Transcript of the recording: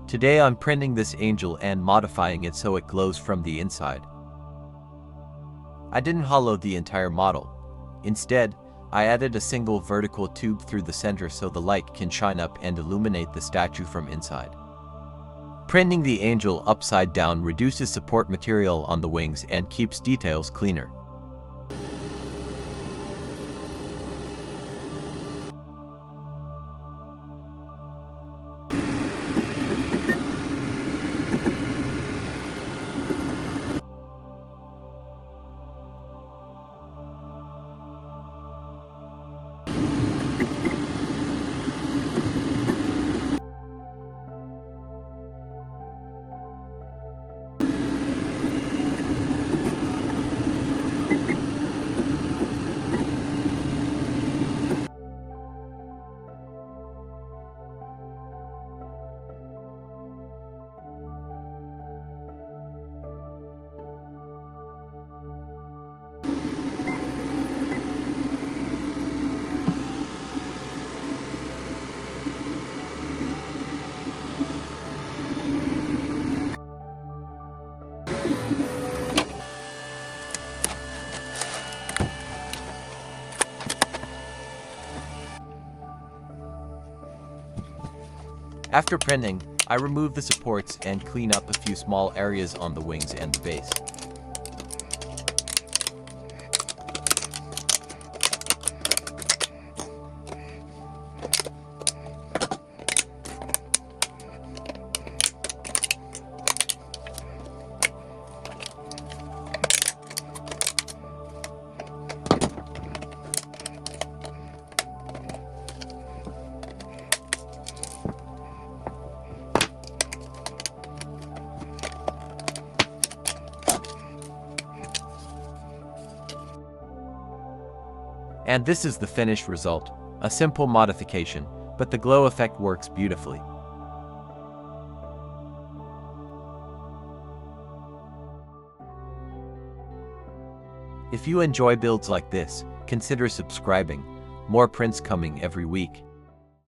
Today I'm printing this angel and modifying it so it glows from the inside. I didn't hollow the entire model. Instead, I added a single vertical tube through the center so the light can shine up and illuminate the statue from inside. Printing the angel upside down reduces support material on the wings and keeps details cleaner. After printing, I remove the supports and clean up a few small areas on the wings and the base. And this is the finished result, a simple modification, but the glow effect works beautifully. If you enjoy builds like this, consider subscribing. More prints coming every week.